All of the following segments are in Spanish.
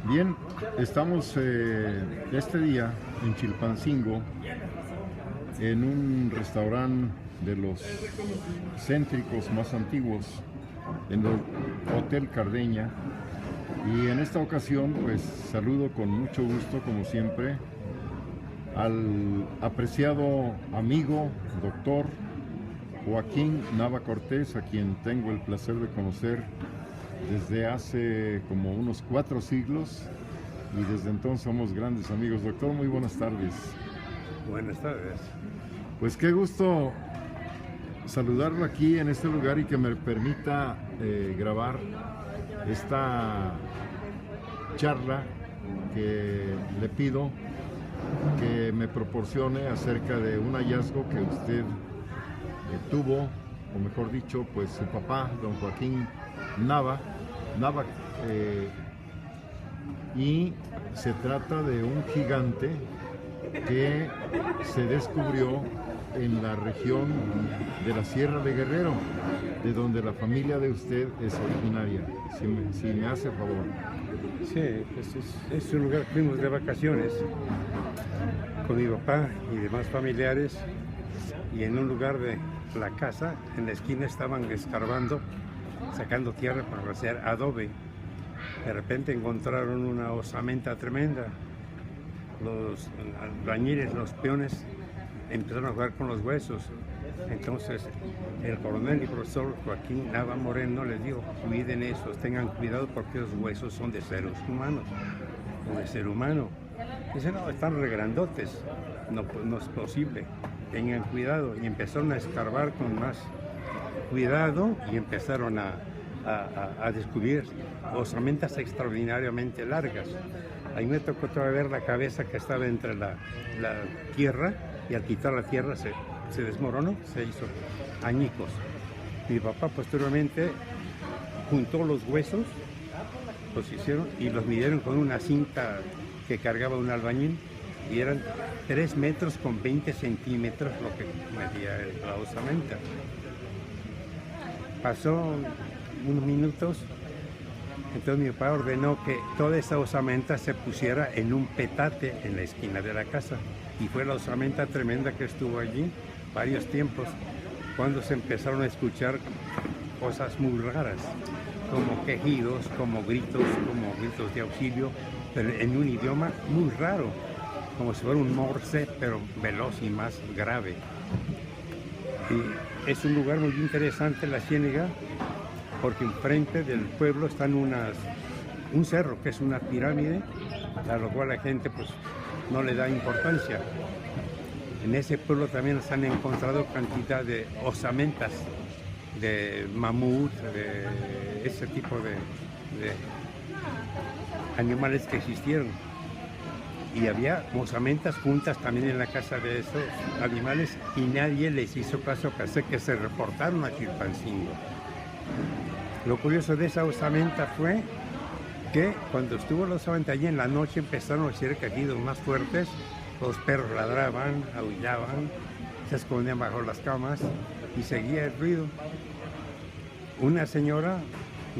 Bien, estamos este día en Chilpancingo, en un restaurante de los céntricos más antiguos, en el Hotel Cardeña. Y en esta ocasión, pues saludo con mucho gusto, como siempre, al apreciado amigo, doctor Joaquín Nava Cortés, a quien tengo el placer de conocer desde hace como unos 4 siglos, y desde entonces somos grandes amigos. Doctor, muy buenas tardes. Buenas tardes. Pues qué gusto saludarlo aquí en este lugar y que me permita grabar esta charla que le pido que me proporcione acerca de un hallazgo que usted tuvo, o mejor dicho, pues su papá, don Joaquín Nava, y se trata de un gigante que se descubrió en la región de la Sierra de Guerrero, de donde la familia de usted es originaria, si me hace favor. Sí, es un lugar que fuimos de vacaciones con mi papá y demás familiares, y en un lugar de la casa, en la esquina, estaban escarbando, sacando tierra para hacer adobe. De repente encontraron una osamenta tremenda. Los albañiles, los peones, empezaron a jugar con los huesos. Entonces el coronel y profesor Joaquín Nava Moreno les dijo: cuiden esos, tengan cuidado, porque los huesos son de seres humanos, o de ser humano. Dice: no, están re grandotes, no es posible, tengan cuidado. Y empezaron a escarbar con más cuidado y empezaron a descubrir osamentas extraordinariamente largas. Ahí me tocó todavía ver la cabeza que estaba entre la tierra, y al quitar la tierra se desmoronó, se hizo añicos. Mi papá posteriormente juntó los huesos, los hicieron y los midieron con una cinta que cargaba un albañil, y eran 3 metros con 20 centímetros lo que medía la osamenta. Pasó unos minutos, entonces mi papá ordenó que toda esa osamenta se pusiera en un petate en la esquina de la casa, y fue la osamenta tremenda que estuvo allí varios tiempos, cuando se empezaron a escuchar cosas muy raras, como quejidos, como gritos de auxilio, pero en un idioma muy raro, como si fuera un morse, pero veloz y más grave. Y es un lugar muy interesante, la Ciénega, porque enfrente del pueblo están un cerro que es una pirámide, a lo cual la gente pues no le da importancia. En ese pueblo también se han encontrado cantidad de osamentas, de mamut, de ese tipo de animales que existieron. Y había osamentas juntas también en la casa de esos animales, y nadie les hizo caso, hasta que se reportaron a Chilpancingo. Lo curioso de esa osamenta fue que cuando estuvo la osamenta allí en la noche, empezaron a hacer quejidos más fuertes. Los perros ladraban, aullaban, se escondían bajo las camas y seguía el ruido. Una señora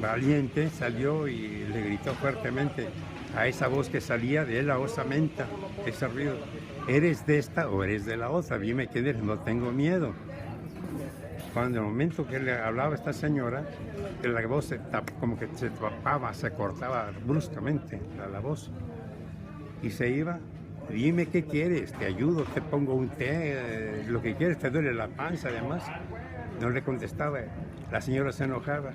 valiente salió y le gritó fuertemente a esa voz que salía de la osamenta, ese ruido: ¿eres de esta o eres de la otra? Dime quién eres, no tengo miedo. Cuando en el momento que le hablaba esta señora, la voz como que se tapaba, se cortaba bruscamente la voz, y se iba. Dime qué quieres, te ayudo, te pongo un té, lo que quieres, te duele la panza, además. No le contestaba, la señora se enojaba.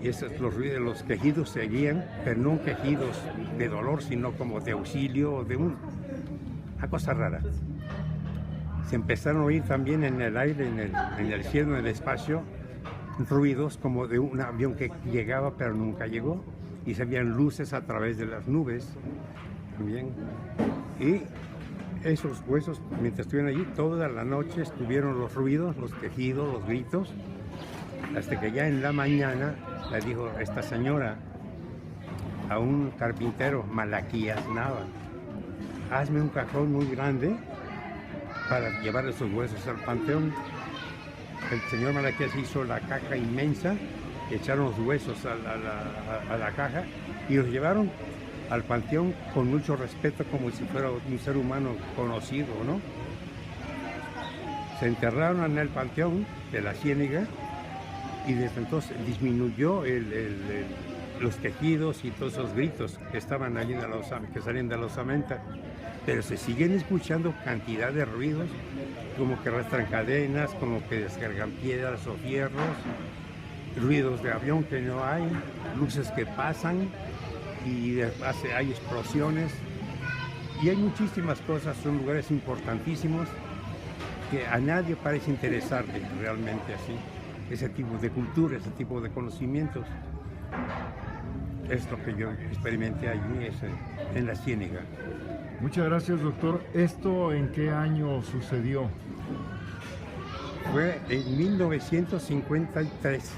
Y los ruidos, los quejidos seguían, pero no quejidos de dolor, sino como de auxilio o de una cosa rara. Se empezaron a oír también en el aire, en el cielo, en el espacio, ruidos como de un avión que llegaba pero nunca llegó, y se veían luces a través de las nubes también. Y esos huesos, mientras estuvieron allí, toda la noche estuvieron los ruidos, los quejidos, los gritos, hasta que ya en la mañana le dijo esta señora a un carpintero, Malaquías Nava: hazme un cajón muy grande para llevar esos huesos al panteón. El señor Malaquías hizo la caja inmensa echaron los huesos a la caja y los llevaron al panteón con mucho respeto, como si fuera un ser humano conocido, ¿no? Se enterraron en el panteón de la Ciénega y desde entonces disminuyó los quejidos y todos esos gritos que estaban allí que salían de la osamenta, pero se siguen escuchando cantidad de ruidos, como que arrastran cadenas, como que descargan piedras o fierros, ruidos de avión que no hay, luces que pasan y hay explosiones y hay muchísimas cosas. Son lugares importantísimos que a nadie parece interesarle realmente así, ese tipo de cultura, ese tipo de conocimientos. Es lo que yo experimenté allí en la Ciénega. Muchas gracias, doctor. ¿Esto en qué año sucedió? Fue en 1953,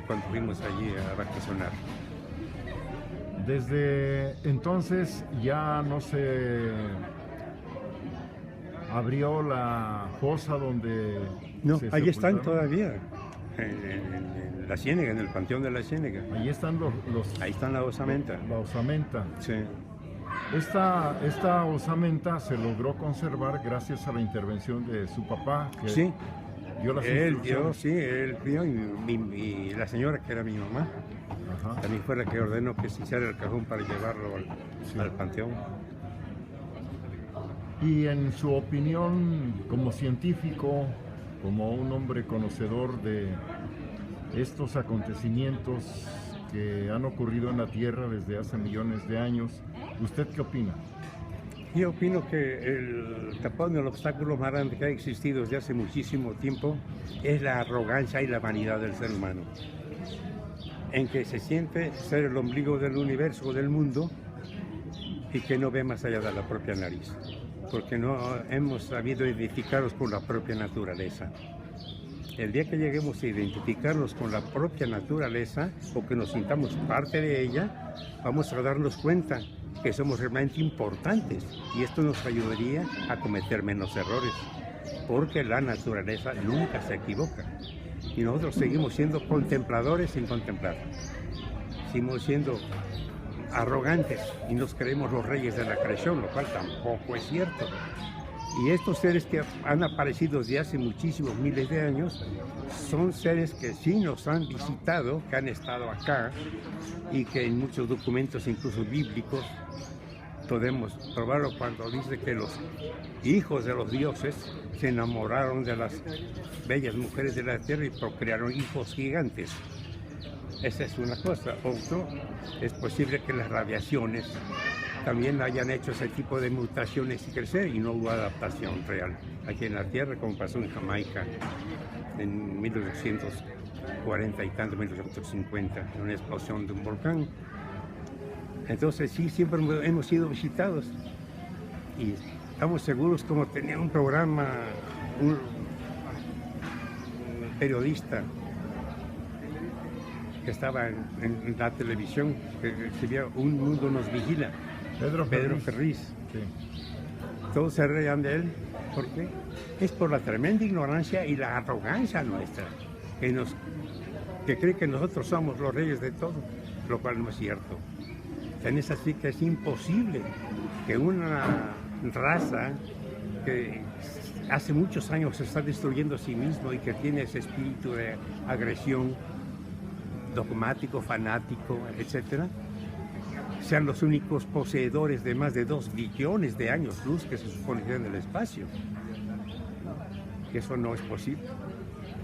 cuando fuimos allí a vacacionar. Desde entonces ya no se abrió la fosa donde... No, se ahí están sepultaron. todavía, en la Ciénega, en el Panteón de la Ciénega. Allí están Ahí están la osamenta. la osamenta. Sí. Esta osamenta se logró conservar gracias a la intervención de su papá, que Sí. dio las Él instrucciones. dio, y la señora, que era mi mamá, Ajá. también fue la que ordenó que se hiciera el cajón para llevarlo al panteón. Y en su opinión, como científico, como un hombre conocedor de estos acontecimientos que han ocurrido en la Tierra desde hace millones de años, ¿usted qué opina? Yo opino que el tapón, el obstáculo más grande que ha existido desde hace muchísimo tiempo es la arrogancia y la vanidad del ser humano, en que se siente ser el ombligo del universo o del mundo y que no ve más allá de la propia nariz, porque no hemos sabido identificarnos con la propia naturaleza. El día que lleguemos a identificarnos con la propia naturaleza o que nos sintamos parte de ella, vamos a darnos cuenta que somos realmente importantes y esto nos ayudaría a cometer menos errores, porque la naturaleza nunca se equivoca y nosotros seguimos siendo contempladores sin contemplar. Seguimos siendo arrogantes y nos creemos los reyes de la creación, lo cual tampoco es cierto. Y estos seres que han aparecido desde hace muchísimos miles de años son seres que sí nos han visitado, que han estado acá y que en muchos documentos, incluso bíblicos, podemos probarlo cuando dice que los hijos de los dioses se enamoraron de las bellas mujeres de la tierra y procrearon hijos gigantes. Esa es una cosa. Otro, es posible que las radiaciones también hayan hecho ese tipo de mutaciones y crecer y no hubo adaptación real aquí en la Tierra, como pasó en Jamaica en 1840 y tanto, 1850, en una explosión de un volcán. Entonces sí, siempre hemos sido visitados y estamos seguros, como tenía un programa, un periodista que estaba en la televisión, que recibía Un Mundo Nos Vigila, Pedro Ferriz. Sí. Todos se reían de él. ¿Por qué? Es por la tremenda ignorancia y la arrogancia nuestra, que cree que nosotros somos los reyes de todo, lo cual no es cierto. Es así que es imposible que una raza que hace muchos años se está destruyendo a sí mismo y que tiene ese espíritu de agresión, dogmático, fanático, etcétera, sean los únicos poseedores de más de 2 billones de años luz que se supone que en el espacio. Que eso no es posible.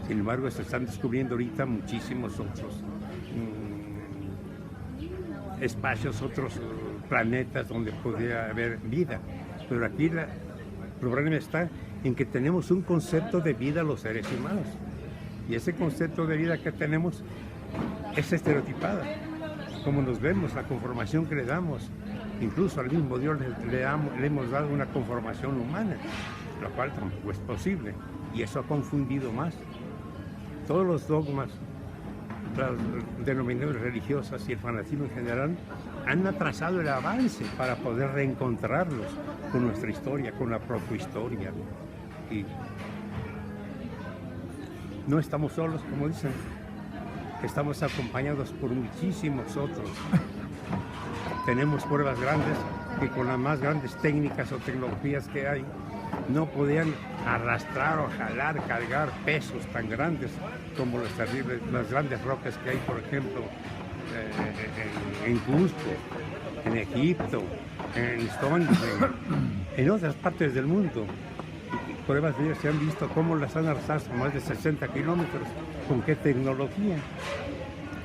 Sin embargo, se están descubriendo ahorita muchísimos otros espacios, otros planetas donde podría haber vida. Pero aquí el problema está en que tenemos un concepto de vida los seres humanos. Y ese concepto de vida que tenemos es estereotipada. Como nos vemos, la conformación que le damos, incluso al mismo Dios le hemos dado una conformación humana, lo cual tampoco es posible, y eso ha confundido más. Todos los dogmas, las denominaciones religiosas y el fanatismo en general han atrasado el avance para poder reencontrarlos con nuestra historia, con la protohistoria. Y no estamos solos, como dicen. estamos acompañados por muchísimos otros. Tenemos pruebas grandes que con las más grandes técnicas o tecnologías que hay, no podían arrastrar o jalar, cargar pesos tan grandes como las grandes rocas que hay, por ejemplo, en Cusco, en Egipto, en Stonehenge, en otras partes del mundo. Pruebas de ellas se han visto cómo las han arrastrado más de 60 kilómetros. ¿Con qué tecnología?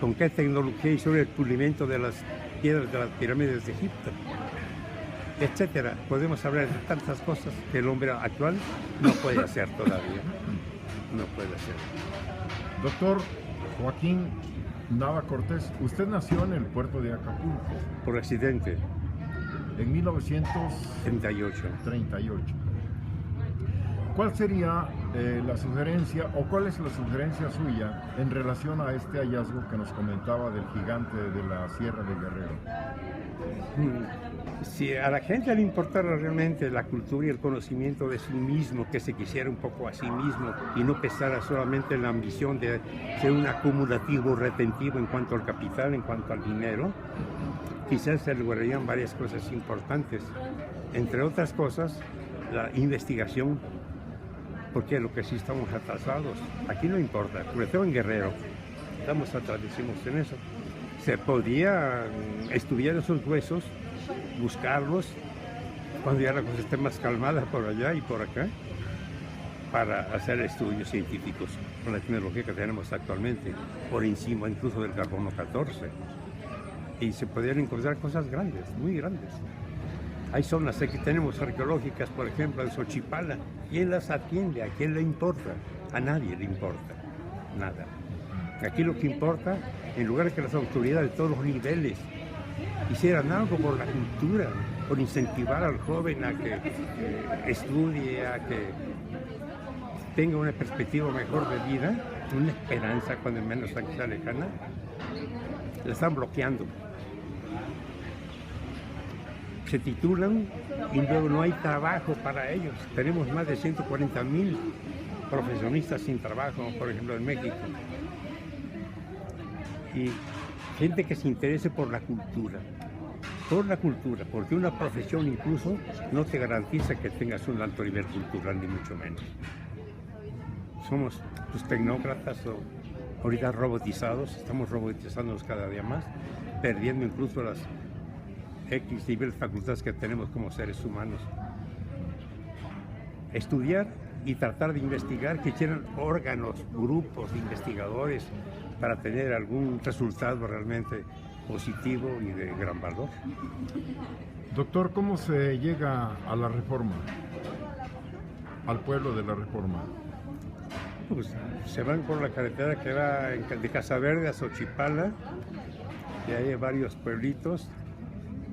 ¿Con qué tecnología hicieron el pulimento de las piedras de las pirámides de Egipto? Etcétera. Podemos hablar de tantas cosas que el hombre actual no puede hacer todavía. No puede hacer. Doctor Joaquín Nava Cortés, usted nació en el puerto de Acapulco Por accidente, en 1938. 38. ¿Cuál sería la sugerencia o cuál es la sugerencia suya en relación a este hallazgo que nos comentaba del gigante de la Sierra de Guerrero? Si a la gente le importara realmente la cultura y el conocimiento de sí mismo, que se quisiera un poco a sí mismo y no pensara solamente en la ambición de ser un acumulativo retentivo en cuanto al capital, en cuanto al dinero, quizás se lograrían varias cosas importantes. Entre otras cosas, la investigación, porque lo que sí estamos atrasados, aquí no importa, sobre todo en Guerrero, estamos atrasadísimos en eso. Se podría estudiar esos huesos, buscarlos, cuando ya la cosa esté más calmada por allá y por acá, para hacer estudios científicos con la tecnología que tenemos actualmente, por encima incluso del carbono 14. Y se podrían encontrar cosas grandes, muy grandes. Hay zonas aquí tenemos arqueológicas, por ejemplo, en Xochipala. ¿Quién las atiende? ¿A quién le importa? A nadie le importa, nada. Aquí lo que importa, en lugar de que las autoridades de todos los niveles hicieran algo por la cultura, por incentivar al joven a que estudie, a que tenga una perspectiva mejor de vida, una esperanza, cuando menos aunque sea lejana, la están bloqueando. Se titulan y luego no hay trabajo para ellos. Tenemos más de 140,000 profesionistas sin trabajo, por ejemplo, en México. Y gente que se interese por la cultura, porque una profesión incluso no te garantiza que tengas un alto nivel cultural, ni mucho menos. Somos pues, tecnócratas o ahorita robotizados, estamos robotizándonos cada día más, perdiendo incluso las X nivel de facultades que tenemos como seres humanos. Estudiar y tratar de investigar, que hicieran órganos, grupos de investigadores para tener algún resultado realmente positivo y de gran valor. Doctor, ¿cómo se llega a la Reforma? Al pueblo de la Reforma. Pues se van por la carretera que va de Casa Verde a Xochipala, y hay varios pueblitos.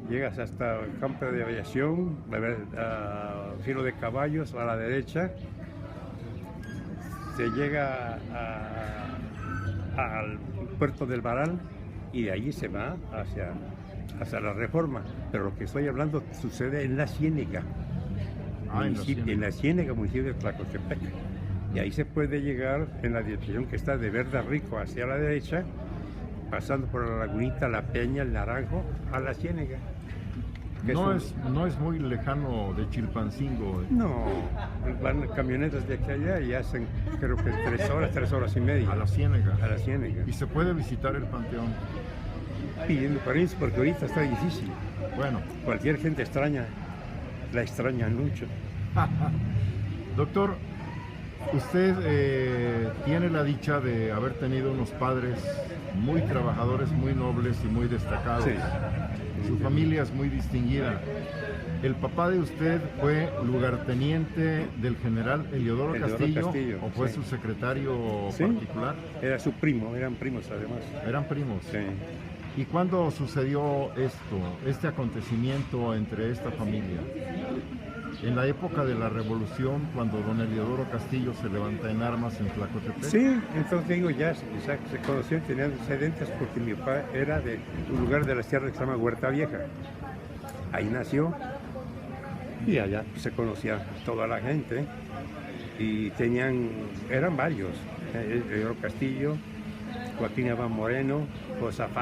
Llegas hasta el campo de aviación, a Filo de Caballos, a la derecha. Se llega al puerto del Baral y de allí se va hacia la Reforma. Pero lo que estoy hablando sucede en la Ciénega, en la Ciénega, municipio de Tlacotepec. Y ahí se puede llegar en la dirección que está de Verde Rico hacia la derecha, pasando por la Lagunita, la Peña, el Naranjo, a la Ciénega. No es muy lejano de Chilpancingo. No, van camionetas de aquí a allá y hacen, creo que 3 horas y media. A la Ciénega. A la Ciénega. Y se puede visitar el Panteón. Pidiendo permiso porque ahorita está difícil. Bueno. Cualquier gente la extraña mucho. Doctor, usted tiene la dicha de haber tenido unos padres muy trabajadores, muy nobles y muy destacados. Sí. Su familia es muy distinguida. ¿El papá de usted fue lugarteniente del general Eliodoro Castillo o fue sí. su secretario particular? Era su primo, eran primos además. Eran primos. Sí. ¿Y cuándo sucedió este acontecimiento entre esta familia? En la época de la Revolución, cuando don Eliodoro Castillo se levanta en armas en Tlacotepec. Sí, entonces digo, ya se conocían, tenían antecedentes porque mi papá era de un lugar de la sierra que se llama Huerta Vieja. Ahí nació y allá se conocía toda la gente y eran varios. Eliodoro Castillo, Joaquín Abad Moreno, Josafat